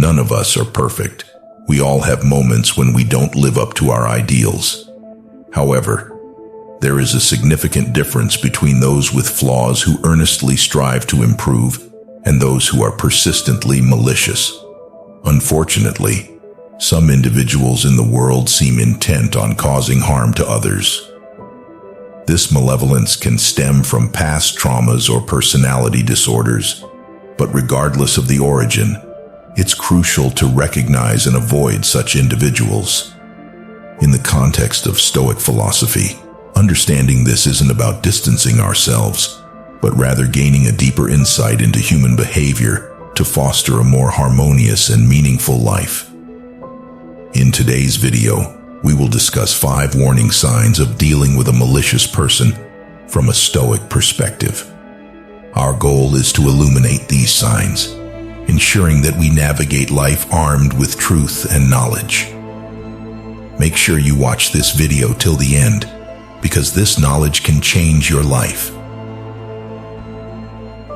None of us are perfect. We all have moments when we don't live up to our ideals. However, there is a significant difference between those with flaws who earnestly strive to improve and those who are persistently malicious. Unfortunately, some individuals in the world seem intent on causing harm to others. This malevolence can stem from past traumas or personality disorders, but regardless of the origin, it's crucial to recognize and avoid such individuals. In the context of Stoic philosophy, understanding this isn't about distancing ourselves, but rather gaining a deeper insight into human behavior to foster a more harmonious and meaningful life. In today's video, we will discuss 5 warning signs of dealing with a malicious person from a Stoic perspective. Our goal is to illuminate these signs, ensuring that we navigate life armed with truth and knowledge. Make sure you watch this video till the end, because this knowledge can change your life.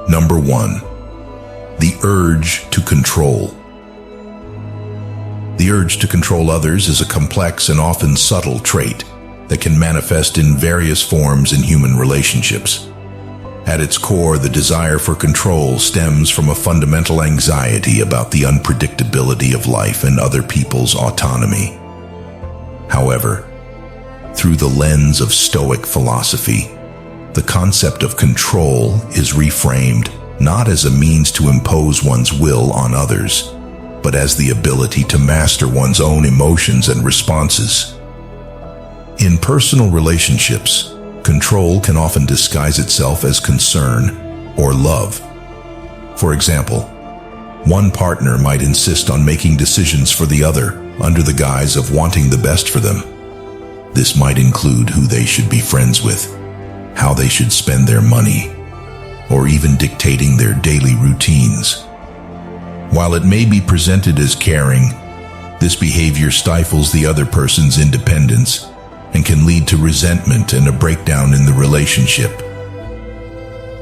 Number 1. The urge to control. The urge to control others is a complex and often subtle trait that can manifest in various forms in human relationships. At its core, the desire for control stems from a fundamental anxiety about the unpredictability of life and other people's autonomy. However, through the lens of Stoic philosophy, the concept of control is reframed not as a means to impose one's will on others, but as the ability to master one's own emotions and responses. In personal relationships, control can often disguise itself as concern or love. For example, one partner might insist on making decisions for the other under the guise of wanting the best for them. This might include who they should be friends with, how they should spend their money, or even dictating their daily routines. While it may be presented as caring, this behavior stifles the other person's independence and can lead to resentment and a breakdown in the relationship.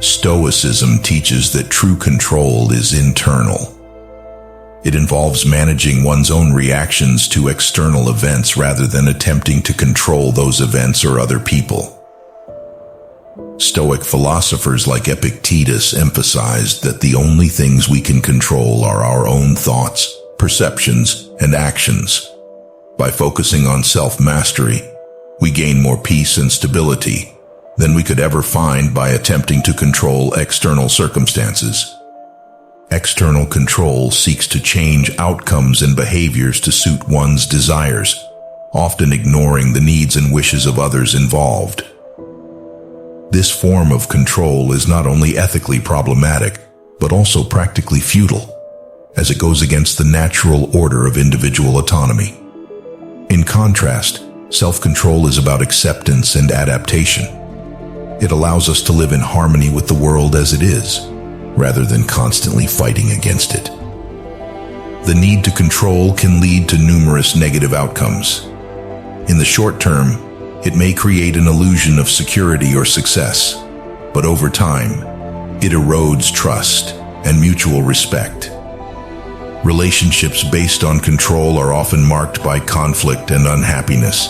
Stoicism teaches that true control is internal. It involves managing one's own reactions to external events rather than attempting to control those events or other people. Stoic philosophers like Epictetus emphasized that the only things we can control are our own thoughts, perceptions, and actions. By focusing on self-mastery, we gain more peace and stability than we could ever find by attempting to control external circumstances. External control seeks to change outcomes and behaviors to suit one's desires, often ignoring the needs and wishes of others involved. This form of control is not only ethically problematic, but also practically futile, as it goes against the natural order of individual autonomy. In contrast, self-control is about acceptance and adaptation. It allows us to live in harmony with the world as it is, rather than constantly fighting against it. The need to control can lead to numerous negative outcomes. In the short term, it may create an illusion of security or success, but over time, it erodes trust and mutual respect. Relationships based on control are often marked by conflict and unhappiness.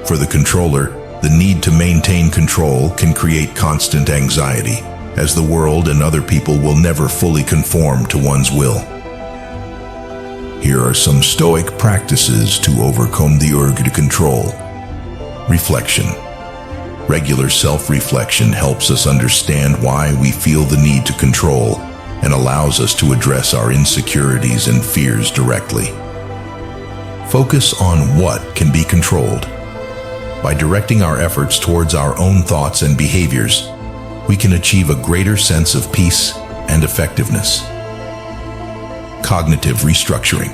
For the controller, the need to maintain control can create constant anxiety, as the world and other people will never fully conform to one's will. Here are some Stoic practices to overcome the urge to control. Reflection. Regular self-reflection helps us understand why we feel the need to control and allows us to address our insecurities and fears directly. Focus on what can be controlled. By directing our efforts towards our own thoughts and behaviors, we can achieve a greater sense of peace and effectiveness. Cognitive restructuring.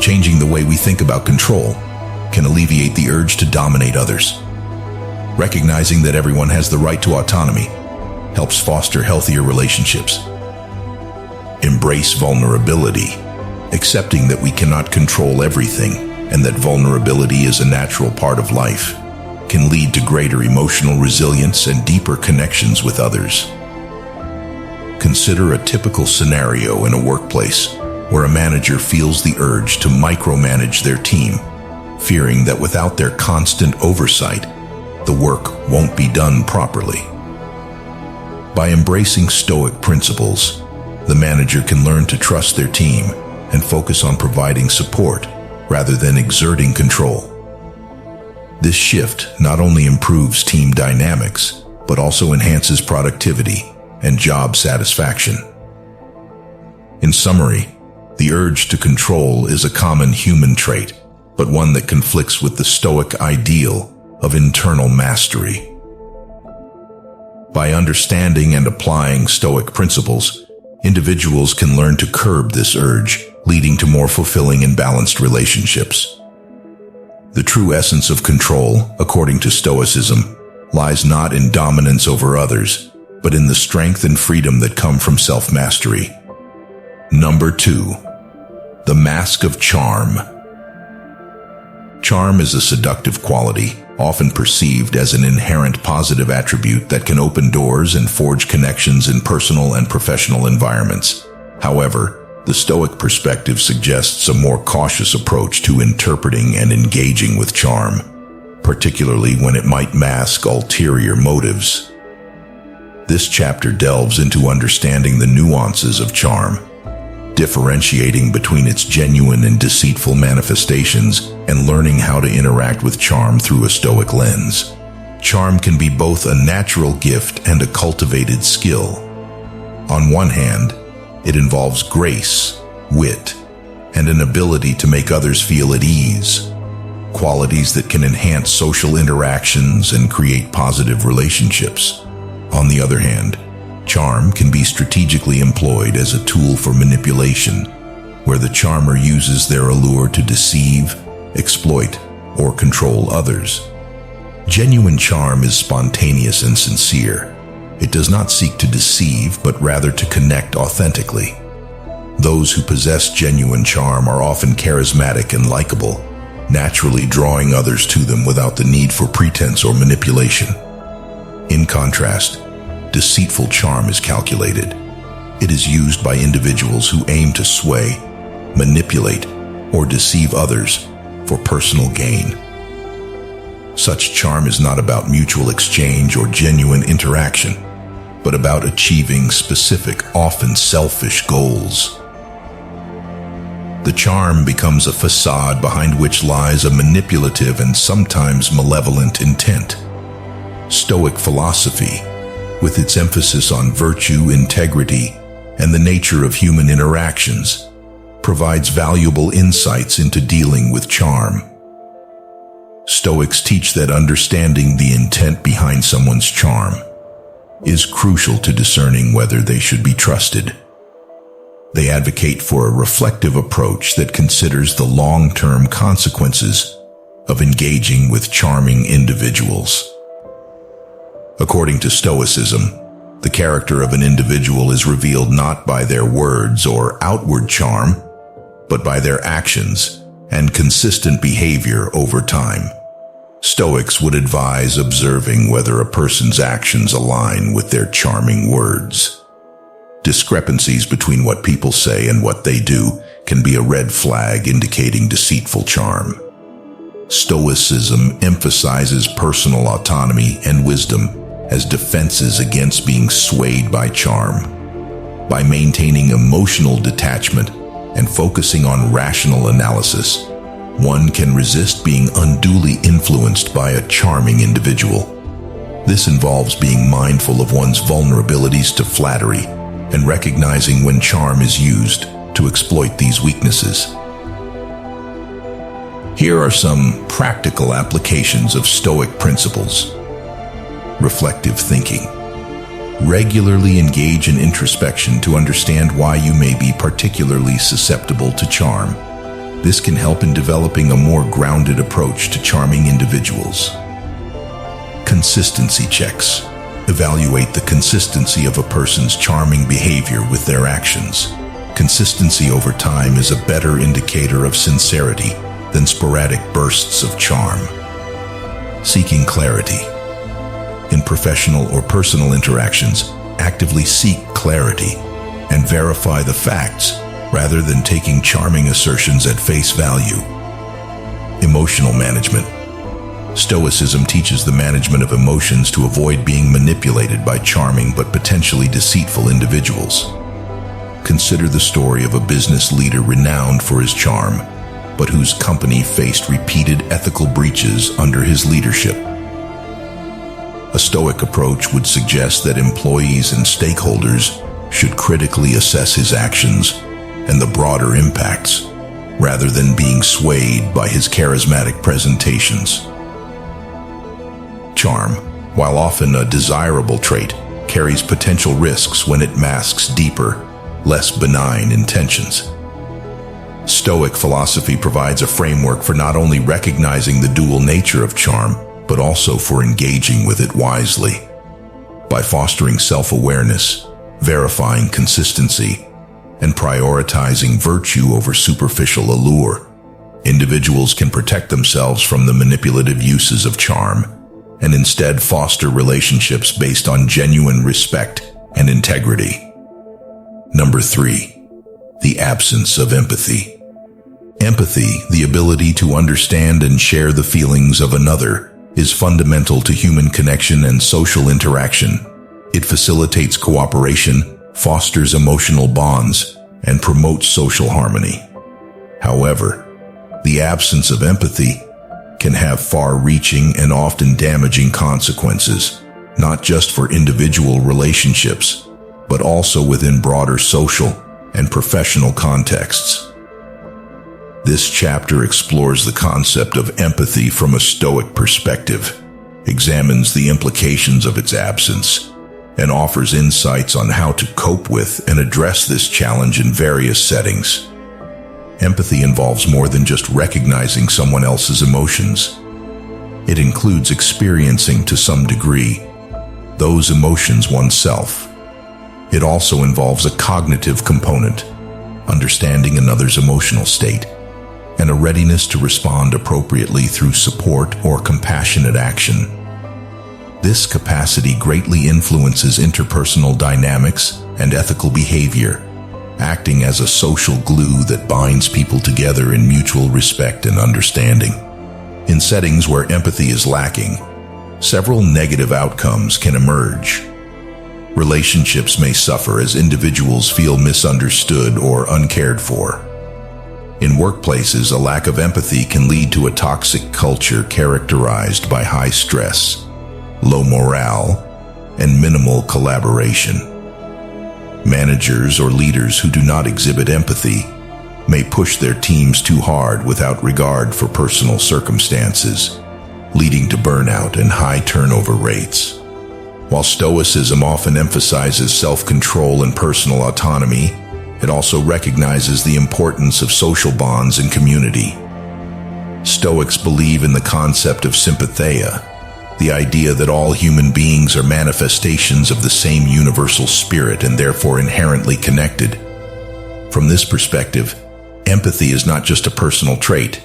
Changing the way we think about control can alleviate the urge to dominate others. Recognizing that everyone has the right to autonomy helps foster healthier relationships. Embrace vulnerability, accepting that we cannot control everything and that vulnerability is a natural part of life, can lead to greater emotional resilience and deeper connections with others. Consider a typical scenario in a workplace where a manager feels the urge to micromanage their team, fearing that without their constant oversight, the work won't be done properly. By embracing Stoic principles, the manager can learn to trust their team and focus on providing support rather than exerting control. This shift not only improves team dynamics, but also enhances productivity and job satisfaction. In summary, the urge to control is a common human trait, but one that conflicts with the Stoic ideal of internal mastery. By understanding and applying Stoic principles, individuals can learn to curb this urge, leading to more fulfilling and balanced relationships. The true essence of control, according to Stoicism, lies not in dominance over others, but in the strength and freedom that come from self-mastery. Number 2. The mask of charm. Charm is a seductive quality, often perceived as an inherent positive attribute that can open doors and forge connections in personal and professional environments. However, the Stoic perspective suggests a more cautious approach to interpreting and engaging with charm, particularly when it might mask ulterior motives. This chapter delves into understanding the nuances of charm, differentiating between its genuine and deceitful manifestations, and learning how to interact with charm through a Stoic lens. Charm can be both a natural gift and a cultivated skill. On one hand, it involves grace, wit, and an ability to make others feel at ease, qualities that can enhance social interactions and create positive relationships. On the other hand, charm can be strategically employed as a tool for manipulation, where the charmer uses their allure to deceive, exploit, or control others. Genuine charm is spontaneous and sincere. It does not seek to deceive, but rather to connect authentically. Those who possess genuine charm are often charismatic and likable, naturally drawing others to them without the need for pretense or manipulation. In contrast, deceitful charm is calculated. It is used by individuals who aim to sway, manipulate, or deceive others for personal gain. Such charm is not about mutual exchange or genuine interaction, but about achieving specific, often selfish goals. The charm becomes a facade behind which lies a manipulative and sometimes malevolent intent. Stoic philosophy, with its emphasis on virtue, integrity, and the nature of human interactions, provides valuable insights into dealing with charm. Stoics teach that understanding the intent behind someone's charm is crucial to discerning whether they should be trusted. They advocate for a reflective approach that considers the long-term consequences of engaging with charming individuals. According to Stoicism, the character of an individual is revealed not by their words or outward charm, but by their actions and consistent behavior over time. Stoics would advise observing whether a person's actions align with their charming words. Discrepancies between what people say and what they do can be a red flag indicating deceitful charm. Stoicism emphasizes personal autonomy and wisdom as defenses against being swayed by charm. By maintaining emotional detachment and focusing on rational analysis, one can resist being unduly influenced by a charming individual. This involves being mindful of one's vulnerabilities to flattery and recognizing when charm is used to exploit these weaknesses. Here are some practical applications of Stoic principles. Reflective thinking. Regularly engage in introspection to understand why you may be particularly susceptible to charm. This can help in developing a more grounded approach to charming individuals. Consistency checks. Evaluate the consistency of a person's charming behavior with their actions. Consistency over time is a better indicator of sincerity than sporadic bursts of charm. Seeking clarity. In professional or personal interactions, actively seek clarity. and verify the facts rather than taking charming assertions at face value. Emotional management. Stoicism teaches the management of emotions to avoid being manipulated by charming but potentially deceitful individuals. Consider the story of a business leader renowned for his charm, but whose company faced repeated ethical breaches under his leadership. A Stoic approach would suggest that employees and stakeholders should critically assess his actions and the broader impacts, rather than being swayed by his charismatic presentations. Charm, while often a desirable trait, carries potential risks when it masks deeper, less benign intentions. Stoic philosophy provides a framework for not only recognizing the dual nature of charm, but also for engaging with it wisely. By fostering self-awareness, verifying consistency, and prioritizing virtue over superficial allure, individuals can protect themselves from the manipulative uses of charm and instead foster relationships based on genuine respect and integrity. Number 3, the absence of empathy. Empathy, the ability to understand and share the feelings of another, is fundamental to human connection and social interaction. It facilitates cooperation, fosters emotional bonds, and promotes social harmony. However, the absence of empathy can have far-reaching and often damaging consequences, not just for individual relationships, but also within broader social and professional contexts. This chapter explores the concept of empathy from a Stoic perspective, examines the implications of its absence, and offers insights on how to cope with and address this challenge in various settings. Empathy involves more than just recognizing someone else's emotions. It includes experiencing, to some degree, those emotions oneself. It also involves a cognitive component, understanding another's emotional state, and a readiness to respond appropriately through support or compassionate action. This capacity greatly influences interpersonal dynamics and ethical behavior, acting as a social glue that binds people together in mutual respect and understanding. In settings where empathy is lacking, several negative outcomes can emerge. Relationships may suffer as individuals feel misunderstood or uncared for. In workplaces, a lack of empathy can lead to a toxic culture characterized by high stress, low morale, and minimal collaboration. Managers or leaders who do not exhibit empathy may push their teams too hard without regard for personal circumstances, leading to burnout and high turnover rates. While Stoicism often emphasizes self-control and personal autonomy, it also recognizes the importance of social bonds and community. Stoics believe in the concept of sympatheia, the idea that all human beings are manifestations of the same universal spirit and therefore inherently connected. From this perspective, empathy is not just a personal trait,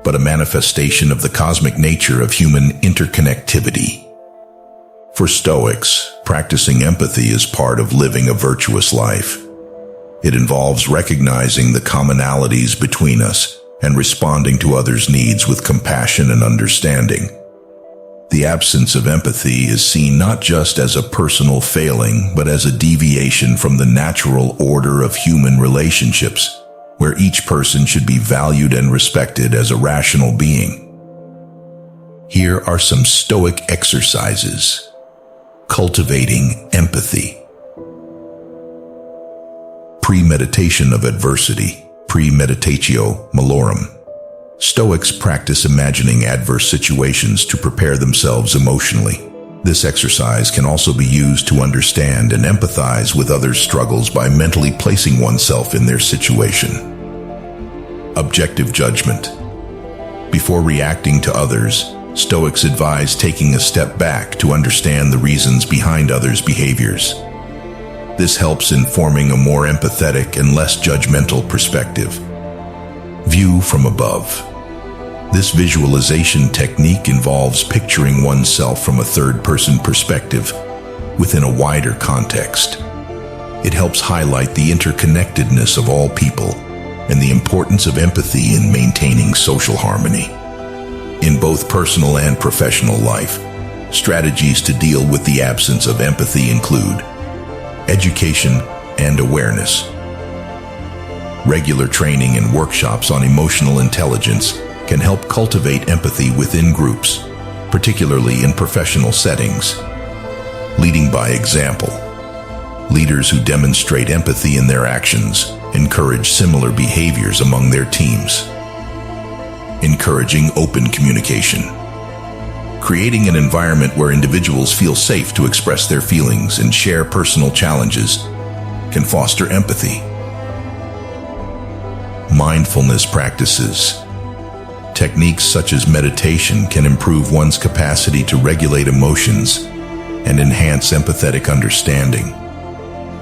but a manifestation of the cosmic nature of human interconnectivity. For Stoics, practicing empathy is part of living a virtuous life. It involves recognizing the commonalities between us and responding to others' needs with compassion and understanding. The absence of empathy is seen not just as a personal failing, but as a deviation from the natural order of human relationships, where each person should be valued and respected as a rational being. Here are some Stoic exercises. Cultivating empathy. Premeditation of adversity, premeditatio malorum. Stoics practice imagining adverse situations to prepare themselves emotionally. This exercise can also be used to understand and empathize with others' struggles by mentally placing oneself in their situation. Objective judgment. Before reacting to others, Stoics advise taking a step back to understand the reasons behind others' behaviors. This helps in forming a more empathetic and less judgmental perspective. View from above. This visualization technique involves picturing oneself from a third-person perspective within a wider context. It helps highlight the interconnectedness of all people and the importance of empathy in maintaining social harmony. In both personal and professional life, strategies to deal with the absence of empathy include education and awareness. Regular training and workshops on emotional intelligence can help cultivate empathy within groups, particularly in professional settings. Leading by example. Leaders who demonstrate empathy in their actions encourage similar behaviors among their teams. Encouraging open communication. Creating an environment where individuals feel safe to express their feelings and share personal challenges can foster empathy. Mindfulness practices. Techniques such as meditation can improve one's capacity to regulate emotions and enhance empathetic understanding.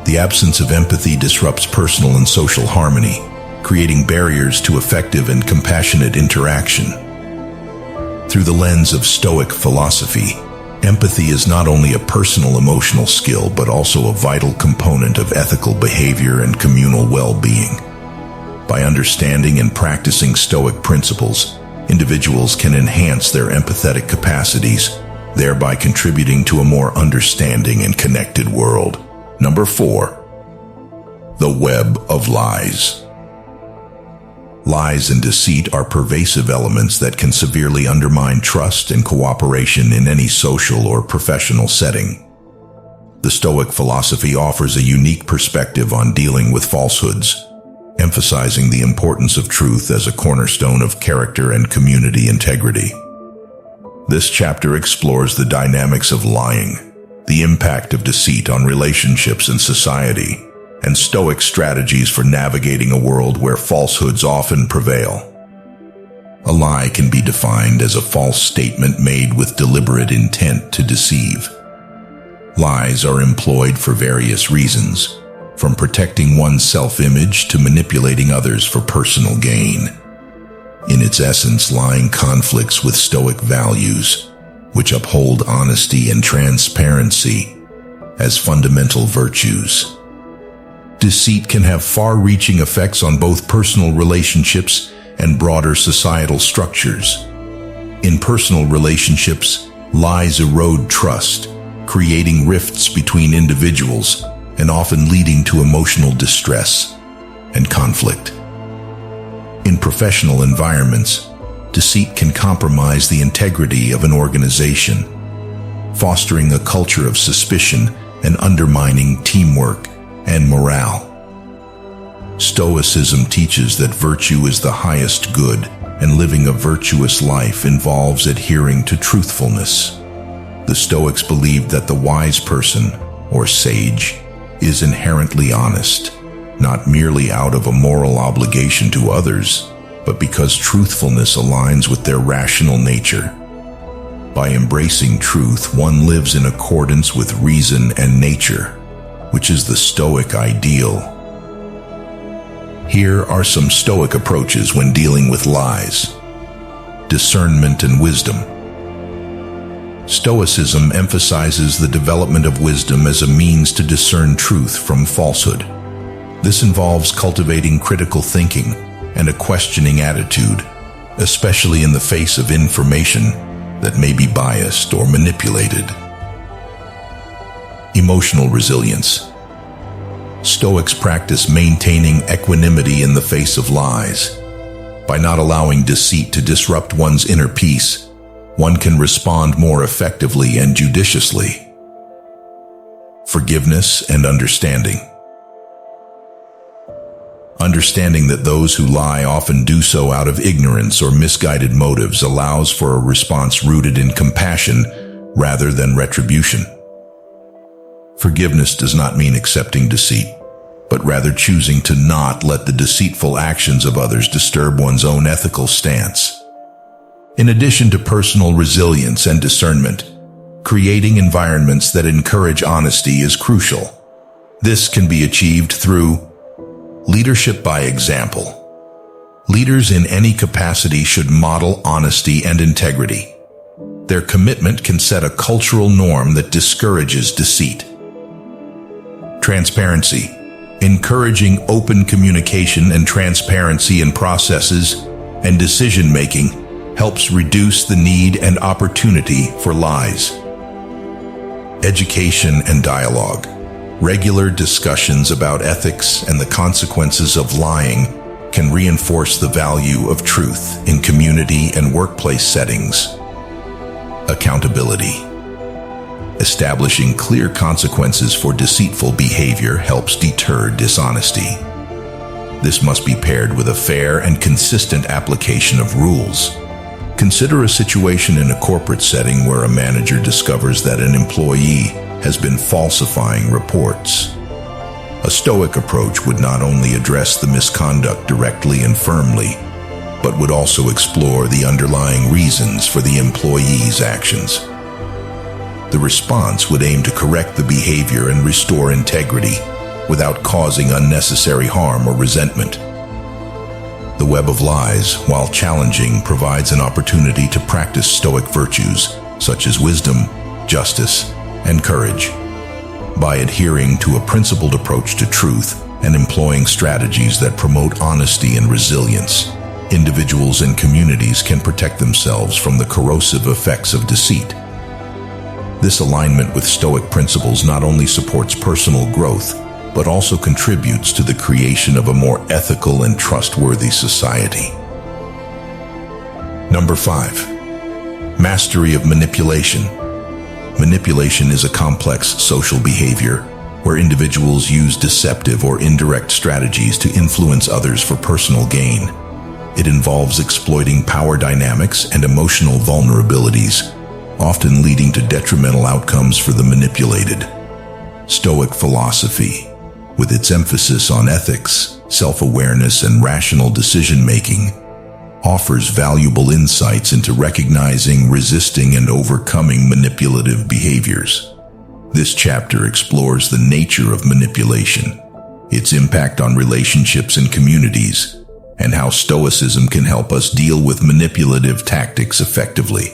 The absence of empathy disrupts personal and social harmony, creating barriers to effective and compassionate interaction. Through the lens of Stoic philosophy, empathy is not only a personal emotional skill but also a vital component of ethical behavior and communal well-being. By understanding and practicing Stoic principles, individuals can enhance their empathetic capacities, thereby contributing to a more understanding and connected world. Number 4. The web of lies. Lies and deceit are pervasive elements that can severely undermine trust and cooperation in any social or professional setting. The Stoic philosophy offers a unique perspective on dealing with falsehoods, emphasizing the importance of truth as a cornerstone of character and community integrity. This chapter explores the dynamics of lying, the impact of deceit on relationships and society, and Stoic strategies for navigating a world where falsehoods often prevail. A lie can be defined as a false statement made with deliberate intent to deceive. Lies are employed for various reasons, from protecting one's self-image to manipulating others for personal gain. In its essence, lying conflicts with Stoic values, which uphold honesty and transparency as fundamental virtues. Deceit can have far-reaching effects on both personal relationships and broader societal structures. In personal relationships, lies erode trust, creating rifts between individuals and often leading to emotional distress and conflict. In professional environments, deceit can compromise the integrity of an organization, fostering a culture of suspicion and undermining teamwork and morale. Stoicism teaches that virtue is the highest good, and living a virtuous life involves adhering to truthfulness. The Stoics believed that the wise person, or sage, is inherently honest, not merely out of a moral obligation to others, but because truthfulness aligns with their rational nature. By embracing truth, one lives in accordance with reason and nature, which is the Stoic ideal. Here are some Stoic approaches when dealing with lies. Discernment and wisdom. Stoicism emphasizes the development of wisdom as a means to discern truth from falsehood. This involves cultivating critical thinking and a questioning attitude, especially in the face of information that may be biased or manipulated. Emotional resilience. Stoics practice maintaining equanimity in the face of lies. By not allowing deceit to disrupt one's inner peace, one can respond more effectively and judiciously. Forgiveness and understanding. Understanding that those who lie often do so out of ignorance or misguided motives allows for a response rooted in compassion rather than retribution. Forgiveness does not mean accepting deceit, but rather choosing to not let the deceitful actions of others disturb one's own ethical stance. In addition to personal resilience and discernment, creating environments that encourage honesty is crucial. This can be achieved through leadership by example. Leaders in any capacity should model honesty and integrity. Their commitment can set a cultural norm that discourages deceit. Transparency. Encouraging open communication and transparency in processes and decision-making helps reduce the need and opportunity for lies. Education and dialogue. Regular discussions about ethics and the consequences of lying can reinforce the value of truth in community and workplace settings. Accountability. Establishing clear consequences for deceitful behavior helps deter dishonesty. This must be paired with a fair and consistent application of rules. Consider a situation in a corporate setting where a manager discovers that an employee has been falsifying reports. A Stoic approach would not only address the misconduct directly and firmly, but would also explore the underlying reasons for the employee's actions. The response would aim to correct the behavior and restore integrity without causing unnecessary harm or resentment. The web of lies, while challenging, provides an opportunity to practice Stoic virtues such as wisdom, justice, and courage. By adhering to a principled approach to truth and employing strategies that promote honesty and resilience, individuals and communities can protect themselves from the corrosive effects of deceit. This alignment with Stoic principles not only supports personal growth, but also contributes to the creation of a more ethical and trustworthy society. Number 5. Mastery of manipulation. Manipulation is a complex social behavior where individuals use deceptive or indirect strategies to influence others for personal gain. It involves exploiting power dynamics and emotional vulnerabilities, often leading to detrimental outcomes for the manipulated. Stoic philosophy, with its emphasis on ethics, self-awareness, and rational decision-making, offers valuable insights into recognizing, resisting, and overcoming manipulative behaviors. This chapter explores the nature of manipulation, its impact on relationships and communities, and how Stoicism can help us deal with manipulative tactics effectively.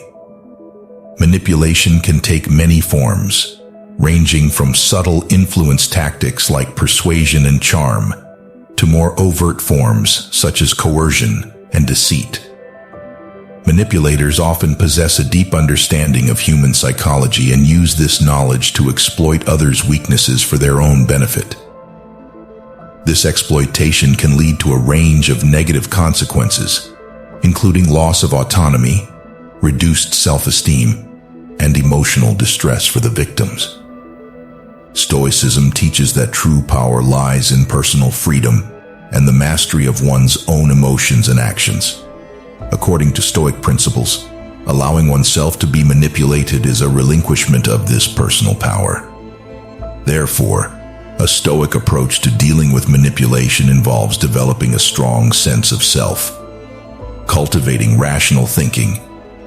Manipulation can take many forms, ranging from subtle influence tactics like persuasion and charm, to more overt forms such as coercion and deceit. Manipulators often possess a deep understanding of human psychology and use this knowledge to exploit others' weaknesses for their own benefit. This exploitation can lead to a range of negative consequences, including loss of autonomy, reduced self-esteem, and emotional distress for the victims. Stoicism teaches that true power lies in personal freedom and the mastery of one's own emotions and actions. According to Stoic principles, allowing oneself to be manipulated is a relinquishment of this personal power. Therefore, a Stoic approach to dealing with manipulation involves developing a strong sense of self, cultivating rational thinking,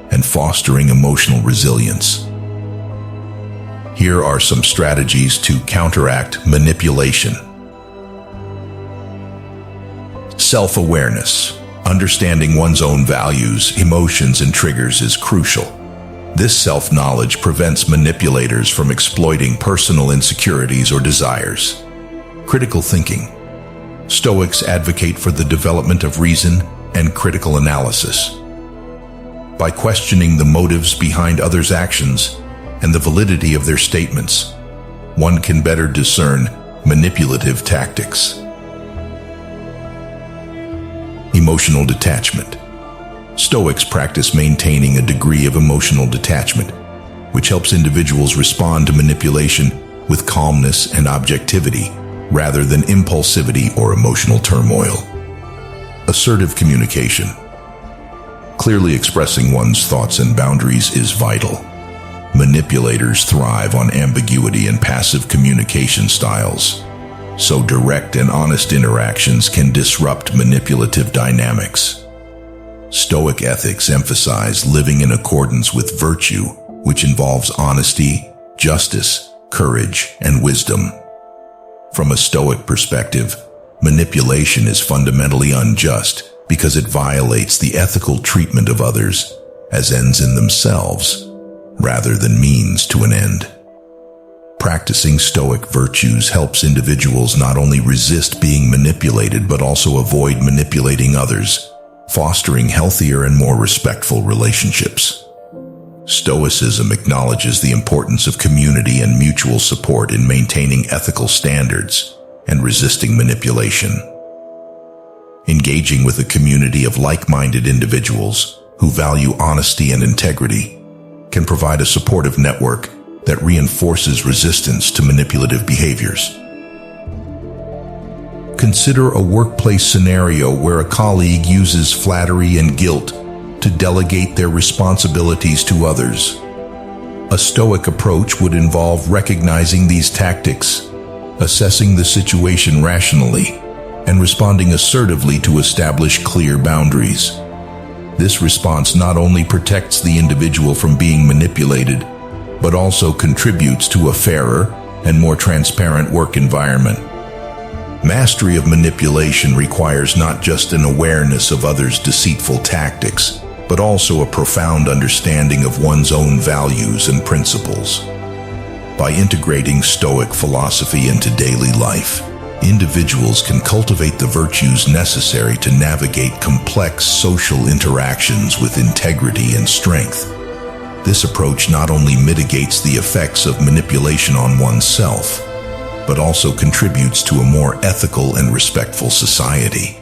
and fostering emotional resilience. Here are some strategies to counteract manipulation. Self-awareness. Understanding one's own values, emotions, and triggers is crucial. This self-knowledge prevents manipulators from exploiting personal insecurities or desires. Critical thinking. Stoics advocate for the development of reason and critical analysis. By questioning the motives behind others' actions and the validity of their statements, one can better discern manipulative tactics. Emotional detachment. Stoics practice maintaining a degree of emotional detachment, which helps individuals respond to manipulation with calmness and objectivity, rather than impulsivity or emotional turmoil. Assertive communication. Clearly expressing one's thoughts and boundaries is vital. Manipulators thrive on ambiguity and passive communication styles, so direct and honest interactions can disrupt manipulative dynamics. Stoic ethics emphasize living in accordance with virtue, which involves honesty, justice, courage, and wisdom. From a Stoic perspective, manipulation is fundamentally unjust because it violates the ethical treatment of others as ends in themselves, rather than means to an end. practicing Stoic virtues helps individuals not only resist being manipulated but also avoid manipulating others, fostering healthier and more respectful relationships. Stoicism acknowledges the importance of community and mutual support in maintaining ethical standards and resisting manipulation. Engaging with a community of like-minded individuals who value honesty and integrity can provide a supportive network that reinforces resistance to manipulative behaviors. Consider a workplace scenario where a colleague uses flattery and guilt to delegate their responsibilities to others. A Stoic approach would involve recognizing these tactics, assessing the situation rationally, and responding assertively to establish clear boundaries. This response not only protects the individual from being manipulated, but also contributes to a fairer and more transparent work environment. Mastery of manipulation requires not just an awareness of others' deceitful tactics, but also a profound understanding of one's own values and principles. By integrating Stoic philosophy into daily life, individuals can cultivate the virtues necessary to navigate complex social interactions with integrity and strength. This approach not only mitigates the effects of manipulation on oneself, but also contributes to a more ethical and respectful society.